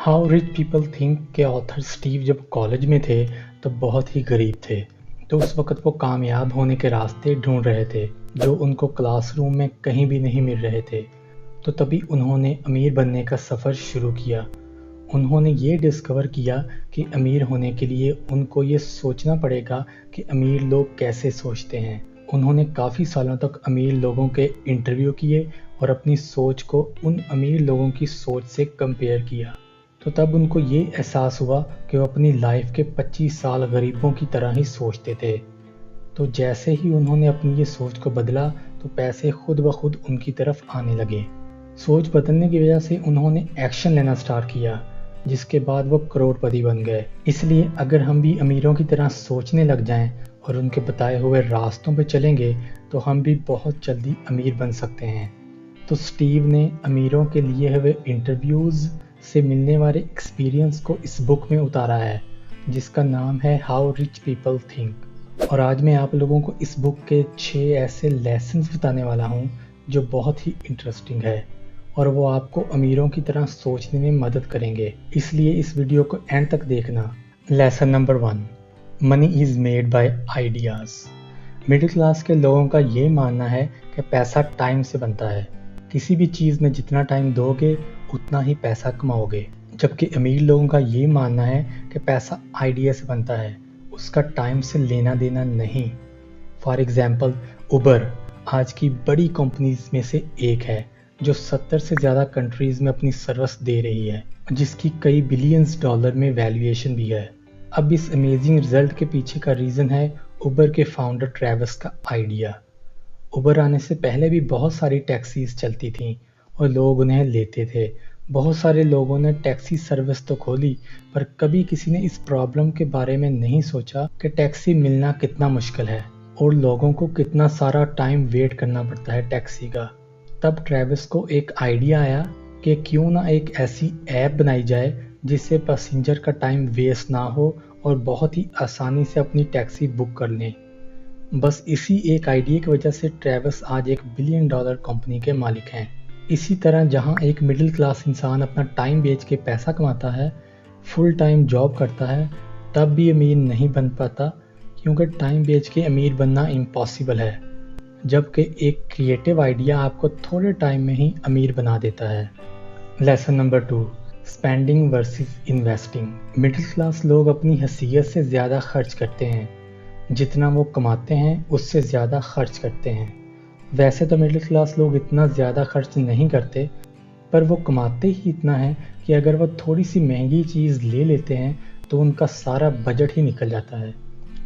How rich people think के author Steve जब college में थे तो बहुत ही गरीब थे। तो उस वक्त वो कामयाब होने के रास्ते ढूंढ रहे थे जो उनको क्लासरूम में कहीं भी नहीं मिल रहे थे। तो तभी उन्होंने अमीर बनने का सफ़र शुरू किया। उन्होंने ये डिस्कवर किया कि अमीर होने के लिए उनको ये सोचना पड़ेगा कि अमीर लोग कैसे सोचते हैं। उन्होंने काफ़ी सालों तक अमीर लोगों के इंटरव्यू किए और अपनी सोच को उन अमीर लोगों की सोच से कंपेयर किया। तो तब उनको ये एहसास हुआ कि वो अपनी लाइफ के 25 साल गरीबों की तरह ही सोचते थे। तो जैसे ही उन्होंने अपनी ये सोच को बदला तो पैसे खुद ब खुद उनकी तरफ आने लगे। सोच बदलने की वजह से उन्होंने एक्शन लेना स्टार्ट किया, जिसके बाद वो करोड़पति बन गए। इसलिए अगर हम भी अमीरों की तरह सोचने लग जाएं और उनके बताए हुए रास्तों पे चलेंगे तो हम भी बहुत जल्दी अमीर बन सकते हैं। तो स्टीव ने अमीरों के लिए हुए इंटरव्यूज़ से मिलने वाले एक्सपीरियंस को इस बुक में उतारा है, जिसका नाम है हाउ रिच पीपल थिंक। और आज मैं आप लोगों को इस बुक के 6 ऐसे लेसन्स बताने वाला हूँ जो बहुत ही इंटरेस्टिंग है और वो आपको अमीरों की तरह सोचने में मदद करेंगे। इसलिए इस वीडियो को एंड तक देखना। Lesson number 1, money is made by ideas. Middle class के लोगों का ये मानना है कि पैसा टाइम से बनता है। किसी भी चीज़ में जितना टाइम दोगे उतना ही पैसा कमाओगे। जबकि अमीर लोगों का ये मानना है कि पैसा आइडिया से बनता है, उसका टाइम से लेना देना नहीं। फॉर एग्जाम्पल, उबर आज की बड़ी कंपनीज में से एक है जो 70 से ज़्यादा कंट्रीज़ में अपनी सर्विस दे रही है, जिसकी कई बिलियंस डॉलर में वैल्यूएशन भी है। अब इस अमेजिंग रिजल्ट के पीछे का रीज़न है उबर के फाउंडर ट्रेविस का आइडिया। उबर आने से पहले भी बहुत सारी टैक्सीज चलती थीं और लोग उन्हें लेते थे। बहुत सारे लोगों ने टैक्सी सर्विस तो खोली, पर कभी किसी ने इस प्रॉब्लम के बारे में नहीं सोचा कि टैक्सी मिलना कितना मुश्किल है और लोगों को कितना सारा टाइम वेट करना पड़ता है टैक्सी का। तब ट्रेविस को एक आइडिया आया कि क्यों ना एक ऐसी ऐप बनाई जाए जिससे पैसेंजर का टाइम वेस्ट ना हो और बहुत ही आसानी से अपनी टैक्सी बुक कर लें। बस इसी एक आइडिया की वजह से ट्रेविस आज एक $1 बिलियन कंपनी के मालिक हैं। इसी तरह जहां एक मिडिल क्लास इंसान अपना टाइम बेच के पैसा कमाता है, फुल टाइम जॉब करता है, तब भी अमीर नहीं बन पाता, क्योंकि टाइम बेच के अमीर बनना इम्पॉसिबल है। जबकि एक क्रिएटिव आइडिया आपको थोड़े टाइम में ही अमीर बना देता है। Lesson number 2, spending versus investing. Middle class लोग अपनी हैसियत से ज़्यादा खर्च करते हैं। जितना वो कमाते हैं उससे ज़्यादा खर्च करते हैं। वैसे तो मिडिल क्लास लोग इतना ज़्यादा खर्च नहीं करते, पर वो कमाते ही इतना है कि अगर वो थोड़ी सी महंगी चीज़ ले लेते हैं तो उनका सारा बजट ही निकल जाता है।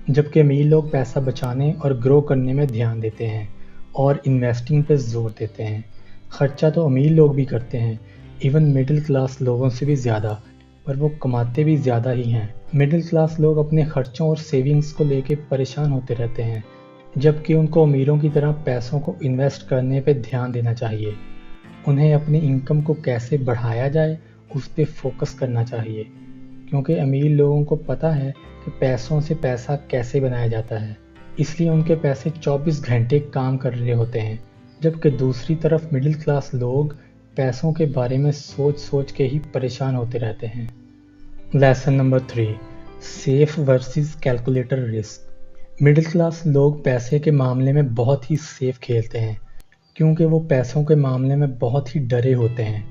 जबकि अमीर लोग पैसा बचाने और ग्रो करने में ध्यान देते हैं और इन्वेस्टिंग पे जोर देते हैं। खर्चा तो अमीर लोग भी करते हैं, इवन मिडिल क्लास लोगों से भी ज़्यादा, पर वो कमाते भी ज़्यादा ही हैं। मिडिल क्लास लोग अपने खर्चों और सेविंग्स को लेके परेशान होते रहते हैं, जबकि उनको अमीरों की तरह पैसों को इन्वेस्ट करने पे ध्यान देना चाहिए। उन्हें अपनी इनकम को कैसे बढ़ाया जाए उस पर फोकस करना चाहिए, क्योंकि अमीर लोगों को पता है कि पैसों से पैसा कैसे बनाया जाता है, इसलिए उनके पैसे 24 घंटे काम कर रहे होते हैं। जबकि दूसरी तरफ मिडिल क्लास लोग पैसों के बारे में सोच सोच के ही परेशान होते रहते हैं। Lesson number 3, safe versus calculator risk. Middle class लोग पैसे के मामले में बहुत ही सेफ खेलते हैं, क्योंकि वो पैसों के मामले में बहुत ही डरे होते हैं।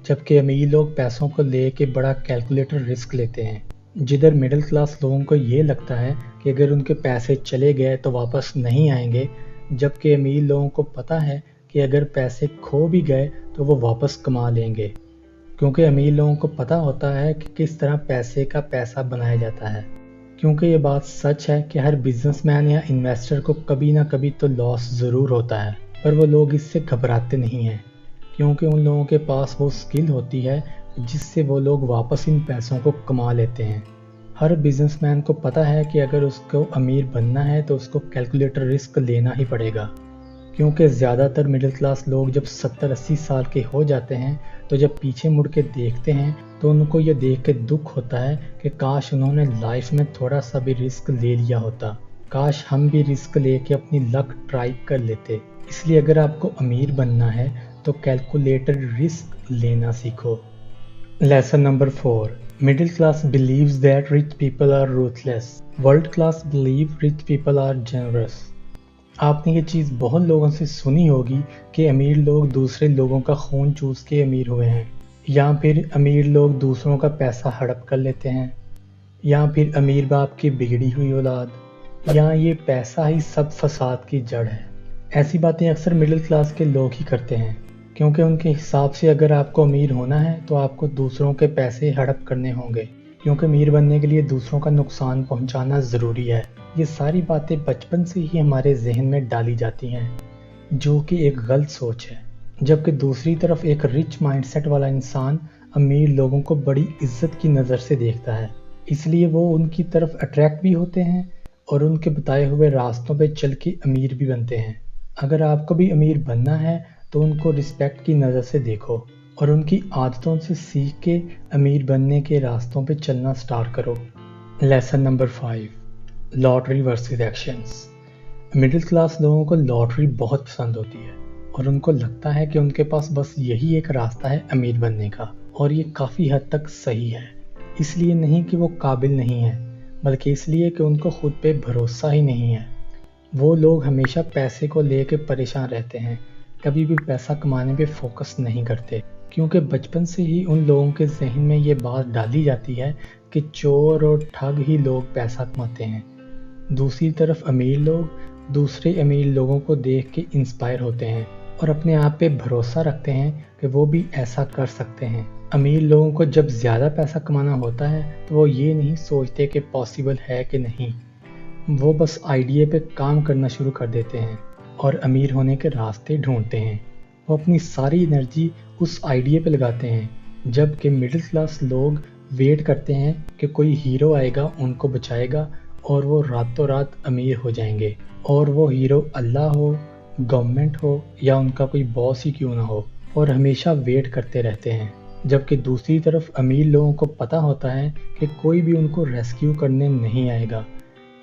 जबकि अमीर लोग पैसों को लेके बड़ा कैलकुलेटर रिस्क लेते हैं। जिधर मिडिल क्लास लोगों को ये लगता है कि अगर उनके पैसे चले गए तो वापस नहीं आएंगे, जबकि अमीर लोगों को पता है कि अगर पैसे खो भी गए तो वो वापस कमा लेंगे, क्योंकि अमीर लोगों को पता होता है कि किस तरह पैसे का पैसा बनाया जाता है। क्योंकि ये बात सच है कि हर बिजनेसमैन या इन्वेस्टर को कभी ना कभी तो लॉस ज़रूर होता है, पर वो लोग इससे घबराते नहीं हैं, क्योंकि उन लोगों के पास वो स्किल होती है जिससे वो लोग वापस इन पैसों को कमा लेते हैं। हर बिजनेसमैन को पता है कि अगर उसको अमीर बनना है तो उसको कैलकुलेटर रिस्क लेना ही पड़ेगा, क्योंकि ज़्यादातर मिडिल क्लास लोग जब 70-80 साल के हो जाते हैं तो जब पीछे मुड़ के देखते हैं तो उनको ये देख के दुख होता है कि काश उन्होंने लाइफ में थोड़ा सा भी रिस्क ले लिया होता, काश हम भी रिस्क लेके अपनी लक ट्राई कर लेते। इसलिए अगर आपको अमीर बनना है तो कैलकुलेटेड रिस्क लेना सीखो। Lesson number 4. Middle class believes that rich people are ruthless. World class believe rich people are generous. आपने ये चीज़ बहुत लोगों से सुनी होगी कि अमीर लोग दूसरे लोगों का खून चूस के अमीर हुए हैं, या फिर अमीर लोग दूसरों का पैसा हड़प कर लेते हैं, या फिर अमीर बाप की बिगड़ी हुई औलाद, या ये पैसा ही सब फसाद की जड़ है। ऐसी बातें अक्सर मिडिल क्लास के लोग ही करते हैं, क्योंकि उनके हिसाब से अगर आपको अमीर होना है तो आपको दूसरों के पैसे हड़प करने होंगे, क्योंकि अमीर बनने के लिए दूसरों का नुकसान पहुंचाना ज़रूरी है। ये सारी बातें बचपन से ही हमारे जहन में डाली जाती हैं, जो कि एक गलत सोच है। जबकि दूसरी तरफ एक रिच माइंडसेट वाला इंसान अमीर लोगों को बड़ी इज्जत की नज़र से देखता है, इसलिए वो उनकी तरफ अट्रैक्ट भी होते हैं और उनके बताए हुए रास्तों पे चल के अमीर भी बनते हैं। अगर आपको भी अमीर बनना है तो उनको रिस्पेक्ट की नज़र से देखो और उनकी आदतों से सीख के अमीर बनने के रास्तों पे चलना स्टार्ट करो। Lesson number 5. Lottery versus actions. Middle class लोगों को लॉटरी बहुत पसंद होती है और उनको लगता है कि उनके पास बस यही एक रास्ता है अमीर बनने का, और ये काफ़ी हद तक सही है। इसलिए नहीं कि वो काबिल नहीं है, बल्कि इसलिए कि उनको खुद पे भरोसा ही नहीं है। वो लोग हमेशा पैसे को लेके परेशान रहते हैं, कभी भी पैसा कमाने पे फोकस नहीं करते, क्योंकि बचपन से ही उन लोगों के जहन में ये बात डाली जाती है कि चोर और ठग ही लोग पैसा कमाते हैं। दूसरी तरफ अमीर लोग दूसरे अमीर लोगों को देख के इंस्पायर होते हैं और अपने आप पे भरोसा रखते हैं कि वो भी ऐसा कर सकते हैं। अमीर लोगों को जब ज़्यादा पैसा कमाना होता है तो वो ये नहीं सोचते कि पॉसिबल है कि नहीं, वो बस आइडिया पे काम करना शुरू कर देते हैं और अमीर होने के रास्ते ढूंढते हैं। वो अपनी सारी एनर्जी उस आइडिया पे लगाते हैं, जबकि मिडिल क्लास लोग वेट करते हैं कि कोई हीरो आएगा, उनको बचाएगा और वो रातों रात अमीर हो जाएंगे। और वो हीरो अल्लाह हो, गवर्नमेंट हो या उनका कोई बॉस ही क्यों ना हो, और हमेशा वेट करते रहते हैं। जबकि दूसरी तरफ अमीर लोगों को पता होता है कि कोई भी उनको रेस्क्यू करने नहीं आएगा,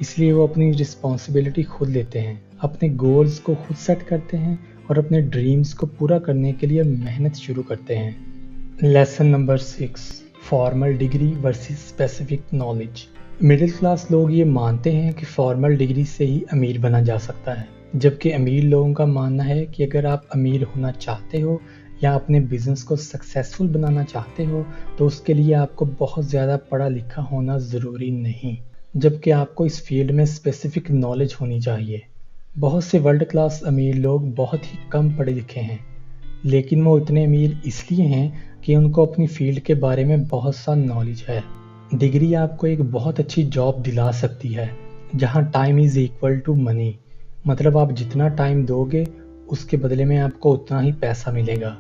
इसलिए वो अपनी रिस्पॉन्सिबिलिटी खुद लेते हैं, अपने गोल्स को खुद सेट करते हैं और अपने ड्रीम्स को पूरा करने के लिए मेहनत शुरू करते हैं। Lesson number 6. Formal degree versus specific knowledge. Middle class लोग ये मानते हैं कि फॉर्मल डिग्री से ही अमीर बना जा सकता है, जबकि अमीर लोगों का मानना है कि अगर आप अमीर होना चाहते हो या अपने बिजनेस को सक्सेसफुल बनाना चाहते हो तो उसके लिए आपको बहुत ज़्यादा पढ़ा लिखा होना ज़रूरी नहीं, जबकि आपको इस फील्ड में स्पेसिफिक नॉलेज होनी चाहिए। बहुत से वर्ल्ड क्लास अमीर लोग बहुत ही कम पढ़े लिखे हैं, लेकिन वो इतने अमीर इसलिए हैं कि उनको अपनी फील्ड के बारे में बहुत सा नॉलेज है। डिग्री आपको एक बहुत अच्छी जॉब दिला सकती है, जहाँ time is equal to money, मतलब आप जितना टाइम दोगे उसके बदले में आपको उतना ही पैसा मिलेगा।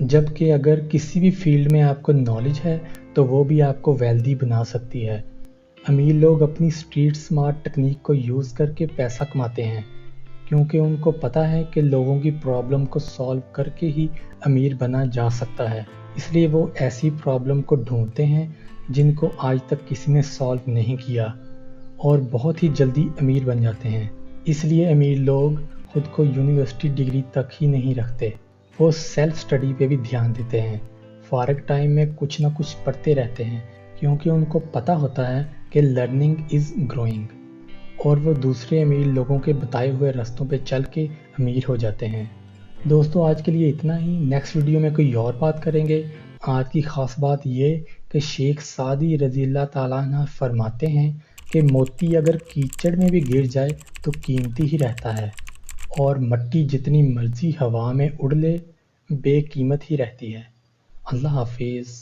जबकि अगर किसी भी फील्ड में आपको नॉलेज है तो वो भी आपको वेल्दी बना सकती है। अमीर लोग अपनी स्ट्रीट स्मार्ट टेक्निक को यूज़ करके पैसा कमाते हैं, क्योंकि उनको पता है कि लोगों की प्रॉब्लम को सॉल्व करके ही अमीर बना जा सकता है। इसलिए वो ऐसी प्रॉब्लम को ढूंढते हैं जिनको आज तक किसी ने सॉल्व नहीं किया, और बहुत ही जल्दी अमीर बन जाते हैं। इसलिए अमीर लोग खुद को यूनिवर्सिटी डिग्री तक ही नहीं रखते, वो सेल्फ स्टडी पे भी ध्यान देते हैं। फारग टाइम में कुछ ना कुछ पढ़ते रहते हैं, क्योंकि उनको पता होता है कि लर्निंग इज़ ग्रोइंग, और वो दूसरे अमीर लोगों के बताए हुए रास्तों पे चल के अमीर हो जाते हैं। दोस्तों, आज के लिए इतना ही। नेक्स्ट वीडियो में कोई और बात करेंगे। आज की ख़ास बात ये कि शेख सादी रज़ी अल्लाह ताला अन्हु फरमाते हैं कि मोती अगर कीचड़ में भी गिर जाए तो कीमती ही रहता है, और मट्टी जितनी मर्जी हवा में उड़ ले बेकीमत ही रहती है। अल्लाह हाफिज़।